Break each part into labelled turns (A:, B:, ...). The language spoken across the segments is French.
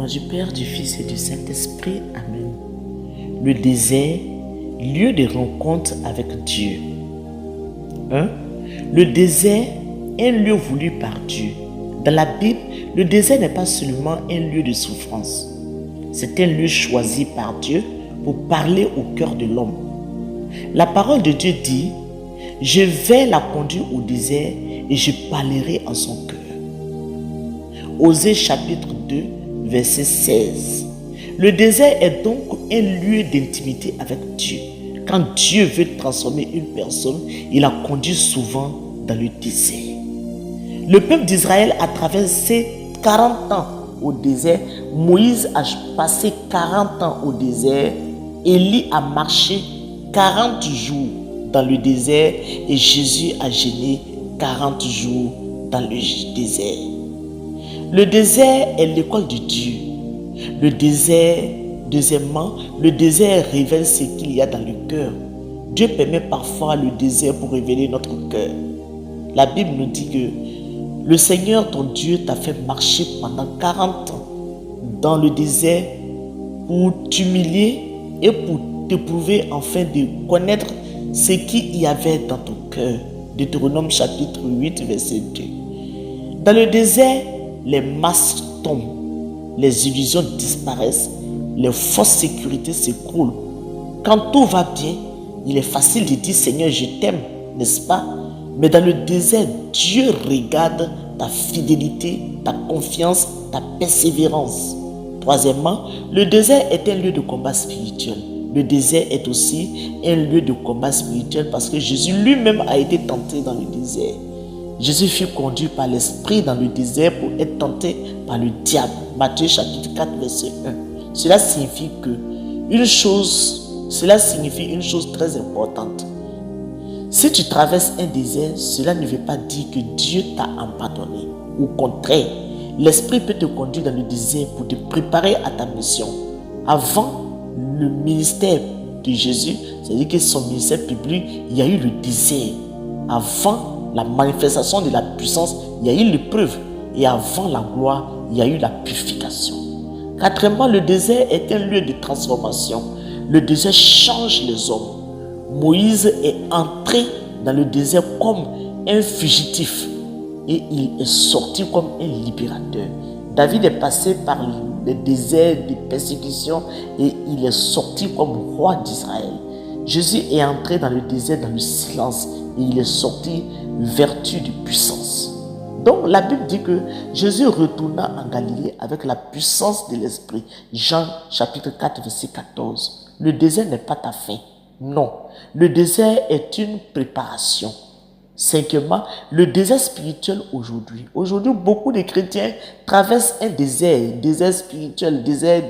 A: nom du Père, du Fils et du Saint-Esprit. Amen. Le désert, lieu de rencontre avec Dieu. Le désert est un lieu voulu par Dieu. Dans la Bible, le désert n'est pas seulement un lieu de souffrance. C'est un lieu choisi par Dieu pour parler au cœur de l'homme. La parole de Dieu dit, « Je vais la conduire au désert et je parlerai en son cœur. » Osée chapitre 2, verset 16. Le désert est donc un lieu d'intimité avec Dieu. Quand Dieu veut transformer une personne, il la conduit souvent dans le désert. Le peuple d'Israël a traversé 40 ans au désert. Moïse a passé 40 ans au désert. Élie a marché 40 jours dans le désert et Jésus a jeûné 40 jours dans le désert. Le désert est l'école de Dieu. Le désert, deuxièmement, le désert révèle ce qu'il y a dans le cœur. Dieu permet parfois le désert pour révéler notre cœur. La Bible nous dit que le Seigneur, ton Dieu, t'a fait marcher pendant 40 ans dans le désert pour t'humilier et pour t'éprouver afin de connaître ce qu'il y avait dans ton cœur. Deutéronome chapitre 8, verset 2. Dans le désert, les masques tombent, les illusions disparaissent, les fausses sécurités s'écroulent. Quand tout va bien, il est facile de dire Seigneur, je t'aime, n'est-ce pas? Mais dans le désert, Dieu regarde ta fidélité, ta confiance, ta persévérance. Troisièmement, le désert est un lieu de combat spirituel. Le désert est aussi un lieu de combat spirituel parce que Jésus lui-même a été tenté dans le désert. Jésus fut conduit par l'Esprit dans le désert pour être tenté par le diable. Matthieu chapitre 4, verset 1. Cela signifie une chose très importante. Si tu traverses un désert, cela ne veut pas dire que Dieu t'a abandonné. Au contraire, l'Esprit peut te conduire dans le désert pour te préparer à ta mission. Avant le ministère de Jésus, c'est-à-dire que son ministère public, il y a eu le désert. Avant la manifestation de la puissance, il y a eu l'épreuve. Et avant la gloire, il y a eu la purification. Quatrièmement, le désert est un lieu de transformation. Le désert change les hommes. Moïse est entré dans le désert comme un fugitif et il est sorti comme un libérateur. David est passé par le désert de persécution et il est sorti comme roi d'Israël. Jésus est entré dans le désert dans le silence et il est sorti vertu de puissance. Donc la Bible dit que Jésus retourna en Galilée avec la puissance de l'Esprit. Jean chapitre 4 verset 14. Le désert n'est pas ta fin. Non, le désert est une préparation. Cinquièmement, le désert spirituel aujourd'hui. Aujourd'hui, beaucoup de chrétiens traversent un désert spirituel, désert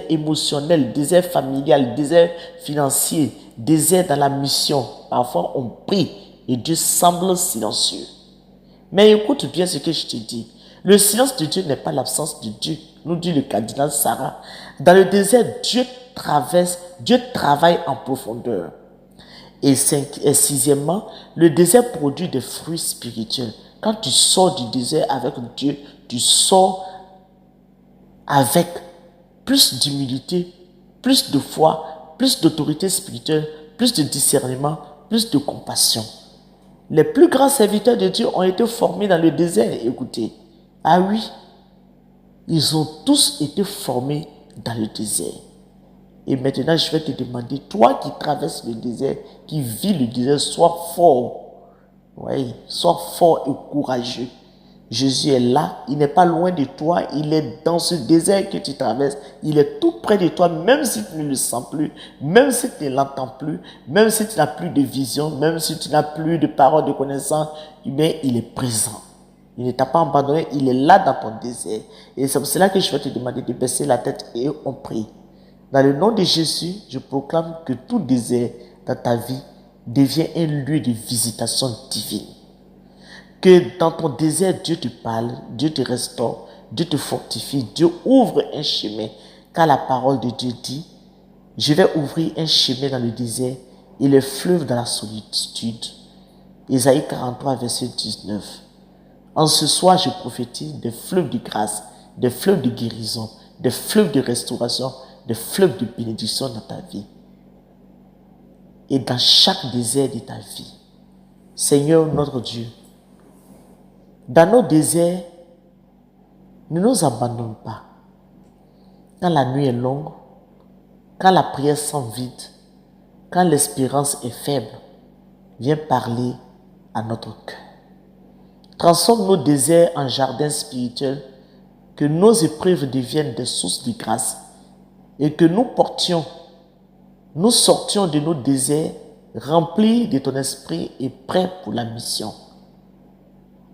A: émotionnel, désert familial, désert financier, désert dans la mission. Parfois, on prie et Dieu semble silencieux. Mais écoute bien ce que je te dis. Le silence de Dieu n'est pas l'absence de Dieu, nous dit le cardinal Sarah. Dans le désert, Dieu travaille en profondeur. Et sixièmement, le désert produit des fruits spirituels. Quand tu sors du désert avec Dieu, tu sors avec plus d'humilité, plus de foi, plus d'autorité spirituelle, plus de discernement, plus de compassion. Les plus grands serviteurs de Dieu ont été formés dans le désert, écoutez. Ah oui, ils ont tous été formés dans le désert. Et maintenant, je vais te demander, toi qui traverses le désert, qui vis le désert, sois fort. Oui, sois fort et courageux. Jésus est là, il n'est pas loin de toi, il est dans ce désert que tu traverses. Il est tout près de toi, même si tu ne le sens plus, même si tu ne l'entends plus, même si tu n'as plus de vision, même si tu n'as plus de paroles de connaissance, mais il est présent. Il ne t'a pas abandonné, il est là dans ton désert. Et c'est pour cela que je vais te demander de baisser la tête et on prie. Dans le nom de Jésus, je proclame que tout désert dans ta vie devient un lieu de visitation divine. Que dans ton désert, Dieu te parle, Dieu te restaure, Dieu te fortifie, Dieu ouvre un chemin. Car la parole de Dieu dit, je vais ouvrir un chemin dans le désert et les fleuves dans la solitude. Ésaïe 43, verset 19. En ce soir, je prophétise des fleuves de grâce, des fleuves de guérison, des fleuves de restauration, des fleuves de bénédiction dans ta vie. Et dans chaque désert de ta vie, Seigneur notre Dieu, dans nos déserts, ne nous abandonne pas. Quand la nuit est longue, quand la prière semble vide, quand l'espérance est faible, viens parler à notre cœur. Transforme nos déserts en jardins spirituels, que nos épreuves deviennent des sources de grâce et que nous sortions de nos déserts remplis de ton esprit et prêts pour la mission.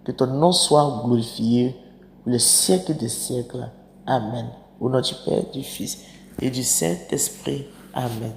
A: Que ton nom soit glorifié pour les siècles des siècles. Amen. Au nom du Père, du Fils et du Saint-Esprit. Amen.